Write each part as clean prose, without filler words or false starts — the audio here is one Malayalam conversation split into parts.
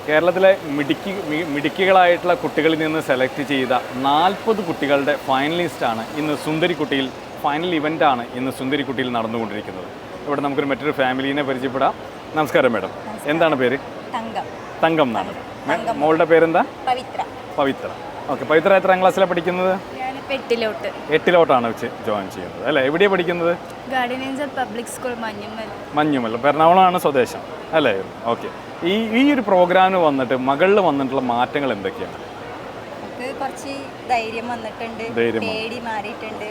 കേരളത്തിലെ മിടുക്കികളായിട്ടുള്ള കുട്ടികളിൽ നിന്ന് സെലക്ട് ചെയ്ത 40 കുട്ടികളുടെ ഫൈനലിസ്റ്റാണ് ഇന്ന് സുന്ദരിക്കുട്ടിയിൽ ഫൈനൽ ഇവൻ്റാണ് ഇന്ന് സുന്ദരിക്കുട്ടിയിൽ നടന്നുകൊണ്ടിരിക്കുന്നത്. ഇവിടെ നമുക്കൊരു മറ്റൊരു ഫാമിലീനെ പരിചയപ്പെടാം. നമസ്കാരം മാഡം, എന്താണ് പേര്? തങ്കം എന്നാണ്. മോളുടെ പേരെന്താ? പവിത്ര. ഓക്കെ, പവിത്ര എത്രാം ക്ലാസ്സിലാണ് പഠിക്കുന്നത്? എട്ടിലോട്ടാണ് വെച്ച് ജോയിൻ ചെയ്യുന്നത് അല്ലേ? എവിടെയാണ് പഠിക്കുന്നത്? പബ്ലിക് സ്കൂൾ മഞ്ഞുമൽ, എറണാകുളമാണ് സ്വദേശം അല്ലേ? ഓക്കെ, ഈ ഒരു പ്രോഗ്രാമിന് വന്നിട്ട് മകളിൽ വന്നിട്ടുള്ള മാറ്റങ്ങൾ എന്തൊക്കെയാണ്? കുറച്ച് ധൈര്യം വന്നിട്ടുണ്ട്, പേടി മാറിയിട്ടുണ്ട്.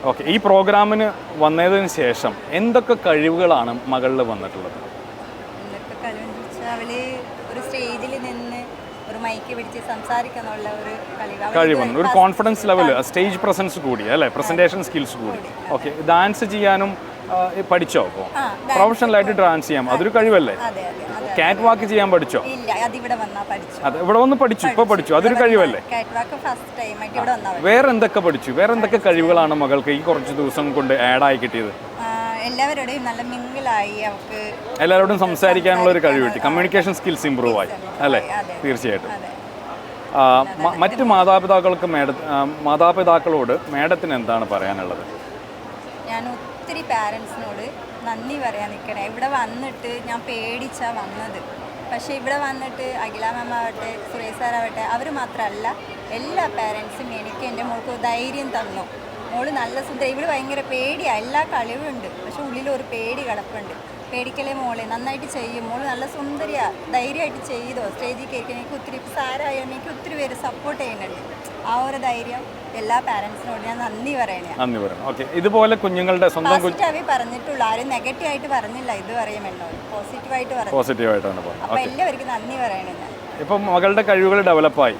ഓക്കെ, ഈ പ്രോഗ്രാമിന് വന്നതിന് ശേഷം എന്തൊക്കെ കഴിവുകളാണ് മകളിൽ വന്നിട്ടുള്ളത്? എന്തൊക്കെ കഴിവെന്ന് അവള് ഒരു സ്റ്റേജിൽ നിന്ന് ഒരു മൈക്ക് പിടിച്ച് സംസാരിക്കാനുള്ള ഒരു കഴിവുണ്ട്, ഒരു കോൺഫിഡൻസ് ലെവൽ, സ്റ്റേജ് പ്രസൻസ് കൂടി അല്ലേ, പ്രസന്റേഷൻ സ്കിൽസ് കൂടി. ഓക്കെ, ഡാൻസ് ചെയ്യാനും പഠിച്ചോ? അപ്പോൾ പ്രൊഫഷണലായിട്ട് ഡാൻസ് ചെയ്യാം, അതൊരു കഴിവല്ലേ? കാറ്റ് വാക്ക് ചെയ്യാൻ പഠിച്ചോ? അതെ, ഇവിടെ വന്ന് പഠിച്ചു, ഇപ്പൊ പഠിച്ചു, അതൊരു കഴിവല്ലേ? വേറെ എന്തൊക്കെ പഠിച്ചു? വേറെ എന്തൊക്കെ കഴിവുകളാണ് മകൾക്ക് ഈ കുറച്ച് ദിവസം കൊണ്ട് ആഡായി കിട്ടിയത്? എല്ലാവരോടും നല്ല മിങ്കിളായി, അവർക്ക് എല്ലാവരോടും സംസാരിക്കാനുള്ള ഒരു കഴിവ് കിട്ടി, കമ്മ്യൂണിക്കേഷൻ സ്കിൽസ് ഇമ്പ്രൂവ് ആയി അല്ലേ? തീർച്ചയായിട്ടും. മറ്റ് മാതാപിതാക്കളോട് മാഡത്തിന് എന്താണ് പറയാനുള്ളത്? ഞാൻ ഒത്തിരി പാരൻസിനോട് നന്ദി പറയാൻ നിൽക്കണേ. ഇവിടെ വന്നിട്ട് ഞാൻ പേടിച്ചാണ് വന്നത്, പക്ഷേ ഇവിടെ വന്നിട്ട് അഖില മാം ആവട്ടെ, സുരേഷ് സാറാവട്ടെ, അവർ മാത്രമല്ല എല്ലാ പാരൻസും എനിക്ക് എൻ്റെ മോൾക്ക് ധൈര്യം തന്നു. മോള് നല്ല സുന്ദരി, ഇവിടെ ഭയങ്കര പേടിയാണ്, എല്ലാ കഴിവുണ്ട്, പക്ഷെ ഉള്ളിൽ ഒരു പേടി കിടപ്പുണ്ട്. പേടിക്കലേ മോളെ, നന്നായിട്ട് ചെയ്യും, മോള് നല്ല സുന്ദരിയാണ്, ധൈര്യമായിട്ട് ചെയ്തോ, സ്റ്റേജിൽ കയറി. എനിക്ക് ഒത്തിരി സാരായാലും എനിക്ക് ഒത്തിരി പേര് സപ്പോർട്ട് ചെയ്യുന്നുണ്ട്. ആ ഒരു ധൈര്യം എല്ലാ പാരൻസിനോട് ഞാൻ നന്ദി പറയണേ. ഓക്കെ, ഇതുപോലെ കുഞ്ഞുങ്ങളുടെ സ്വന്തം പോസിറ്റീവായി പറഞ്ഞിട്ടുള്ളൂ, ആരും നെഗറ്റീവ് ആയിട്ട് പറഞ്ഞില്ല. ഇതുവരെയും എന്നോട് പോസിറ്റീവായിട്ടാണ് പറഞ്ഞത്. അപ്പോൾ എല്ലാവർക്കും നന്ദി പറയണേ. ഇപ്പം മകളുടെ കഴിവുകൾ ഡെവലപ്പായി.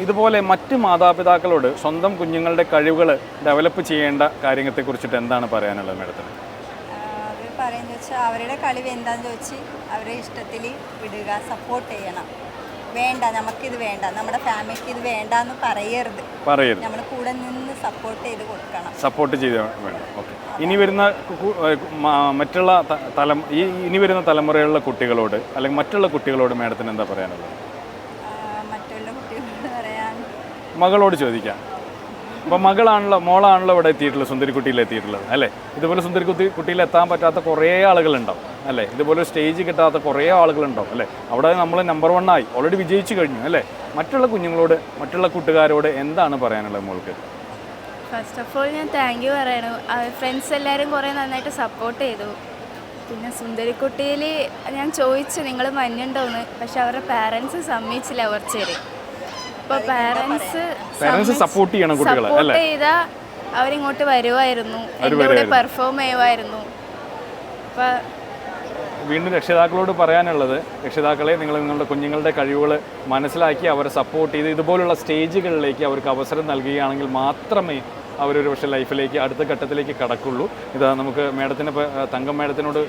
ഇതുപോലെ മറ്റ് മാതാപിതാക്കളോട് സ്വന്തം കുഞ്ഞുങ്ങളുടെ കഴിവുകൾ ഡെവലപ്പ് ചെയ്യേണ്ട കാര്യത്തെക്കുറിച്ചിട്ട് എന്താണ് പറയാനുള്ളത് മാഡത്തിന്? അത് പറയുന്നത് വെച്ചാൽ അവരുടെ കഴിവ് എന്താണെന്ന് ചോദിച്ച് അവരുടെ ഇഷ്ടത്തിൽ വിടുക, സപ്പോർട്ട് ചെയ്യണം. വേണ്ട, നമുക്കിത് വേണ്ട, നമ്മുടെ ഫാമിലിക്ക് ഇത് വേണ്ട എന്ന് പറയരുത്. നമ്മൾ കൂടെ നിന്ന് സപ്പോർട്ട് ചെയ്ത് കൊടുക്കണം. സപ്പോർട്ട് ചെയ്ത് വേണം. ഓക്കെ, ഇനി വരുന്ന മറ്റുള്ള ഇനി വരുന്ന തലമുറയിലുള്ള കുട്ടികളോട് അല്ലെങ്കിൽ മറ്റുള്ള കുട്ടികളോട് മാഡത്തിന് എന്താ പറയാനുള്ളത്? മറ്റുള്ള കുട്ടികളോട് പറയാൻ മകളോട് ചോദിക്കാം. അപ്പോൾ മോളാണല്ലോ ഇവിടെ എത്തിയിട്ടുള്ളത്, സുന്ദരിക്കുട്ടിയിൽ എത്തിയിട്ടുള്ളത് അല്ലേ? ഇതുപോലെ സുന്ദരിക്കുട്ടിയിൽ എത്താൻ പറ്റാത്ത കുറേ ആളുകളുണ്ടാവും അല്ലേ? ഇതുപോലെ സ്റ്റേജ് കിട്ടാത്ത കുറേ ആളുകളുണ്ടാവും അല്ലേ? അവിടെ നമ്മൾ നമ്പർ 1 ആയി, ഓൾറെഡി വിജയിച്ചു കഴിഞ്ഞു അല്ലേ? മറ്റുള്ള കുഞ്ഞുങ്ങളോട്, മറ്റുള്ള കൂട്ടുകാരോട് എന്താണ് പറയാനുള്ളത് മോൾക്ക്? ഫസ്റ്റ് ഓഫ് ഓൾ ഞാൻ താങ്ക് യു പറയണു. ഫ്രണ്ട്സ് എല്ലാവരും കുറേ നന്നായിട്ട് സപ്പോർട്ട് ചെയ്തു. പിന്നെ സുന്ദരിക്കുട്ടിയിൽ ഞാൻ ചോദിച്ചു നിങ്ങൾ മഞ്ഞുണ്ടോയെന്ന്, പക്ഷെ അവരുടെ പാരൻസ് സമ്മതിച്ചില്ല കുറച്ചേര്. അപ്പോൾ പാരൻസ് സപ്പോർട്ട് ചെയ്താൽ അവരിങ്ങോട്ട് വരുമായിരുന്നു, എൻ്റെ കൂടെ പെർഫോം ചെയ്യുമായിരുന്നു. അപ്പോൾ വീണ്ടും രക്ഷിതാക്കളോട് പറയാനുള്ളത്, രക്ഷിതാക്കളെ നിങ്ങളുടെ കുഞ്ഞുങ്ങളുടെ കഴിവുകൾ മനസ്സിലാക്കി അവരെ സപ്പോർട്ട് ചെയ്ത് ഇതുപോലുള്ള സ്റ്റേജുകളിലേക്ക് അവർക്ക് അവസരം നൽകുകയാണെങ്കിൽ മാത്രമേ അവരൊരു പക്ഷേ ലൈഫിലേക്ക് അടുത്ത ഘട്ടത്തിലേക്ക് കടക്കുള്ളൂ. ഇതാ നമുക്ക് തങ്കം മാഡത്തിനോട്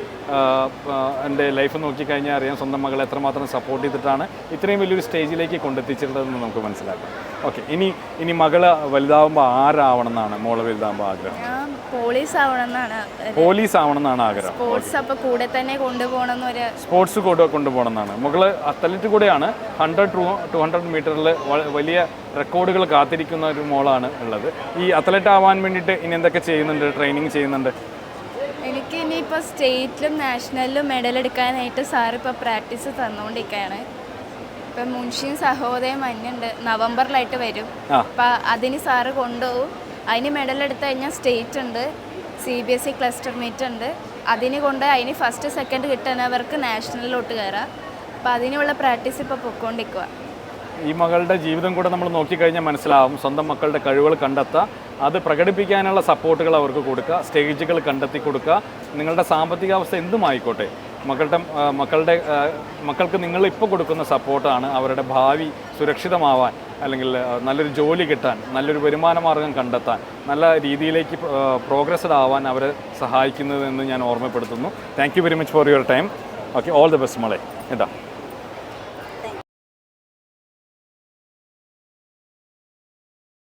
എൻ്റെ ലൈഫ് നോക്കിക്കഴിഞ്ഞാൽ അറിയാം സ്വന്തം മകളെ എത്രമാത്രം സപ്പോർട്ട് ചെയ്തിട്ടാണ് ഇത്രയും വലിയൊരു സ്റ്റേജിലേക്ക് കൊണ്ടെത്തിച്ചിട്ടുള്ളതെന്ന് നമുക്ക് മനസ്സിലാക്കാം. ഓക്കെ, ഇനി മകള് വലുതാവുമ്പോൾ ആരാവണം എന്നാണ് മോള് വലുതാവുമ്പോൾ ആഗ്രഹം? പോലീസ് ആവണമെന്നാണ് ആഗ്രഹം. സ്പോർട്സ് കൊണ്ടുപോകണം എന്നാണ്. മകള് അത്ലറ്റ് കൂടെയാണ്. 100-200 മീറ്ററിൽ വലിയ റെക്കോർഡുകൾ കാത്തിരിക്കുന്ന ഒരു മോളാണ് ഉള്ളത്. ഈ അത്ലറ്റ് ആവാൻ വേണ്ടിയിട്ട് ഇനി എന്തൊക്കെ ചെയ്യുന്നുണ്ട്? ട്രെയിനിങ് ചെയ്യുന്നുണ്ട്. എനിക്ക് ഇനിയിപ്പോൾ സ്റ്റേറ്റിലും നാഷണലിലും മെഡൽ എടുക്കാനായിട്ട് സാർ ഇപ്പോൾ പ്രാക്ടീസ് തന്നുകൊണ്ടിരിക്കുകയാണ്. ഇപ്പം മുൻഷിയും സഹോദയം മഞ്ഞുണ്ട്, നവംബറിലായിട്ട് വരും. അപ്പം അതിന് സാറ് കൊണ്ടുപോകും. അതിന് മെഡൽ എടുത്തു കഴിഞ്ഞാൽ സ്റ്റേറ്റ് ഉണ്ട്, CBSE ക്ലസ്റ്റർ മീറ്റ് ഉണ്ട്. അതിന് കൊണ്ട് അതിന് ഫസ്റ്റ് സെക്കൻഡ് കിട്ടുന്നവർക്ക് നാഷണലിലോട്ട് കയറാം. അപ്പോൾ അതിനുള്ള പ്രാക്ടീസ് ഇപ്പോൾ പൊയ്ക്കൊണ്ടിരിക്കുക. ഈ മകളുടെ ജീവിതം കൂടെ നമ്മൾ നോക്കിക്കഴിഞ്ഞാൽ മനസ്സിലാവും. സ്വന്തം മക്കളുടെ കഴിവുകൾ കണ്ടെത്തുക, അത് പ്രകടിപ്പിക്കാനുള്ള സപ്പോർട്ടുകൾ അവർക്ക് കൊടുക്കുക, സ്റ്റേജുകൾ കണ്ടെത്തി കൊടുക്കുക. നിങ്ങളുടെ സാമ്പത്തികാവസ്ഥ എന്തുമായിക്കോട്ടെ, മക്കൾക്ക് നിങ്ങൾ ഇപ്പോൾ കൊടുക്കുന്ന സപ്പോർട്ടാണ് അവരുടെ ഭാവി സുരക്ഷിതമാവാൻ, അല്ലെങ്കിൽ നല്ലൊരു ജോലി കിട്ടാൻ, നല്ലൊരു വരുമാന മാർഗം കണ്ടെത്താൻ, നല്ല രീതിയിലേക്ക് പ്രോഗ്രസ്ഡ് ആവാൻ അവരെ സഹായിക്കുന്നതെന്ന് ഞാൻ ഓർമ്മപ്പെടുത്തുന്നു. Thank you very much for your time. Okay, all the best മോളെ. ഇതാ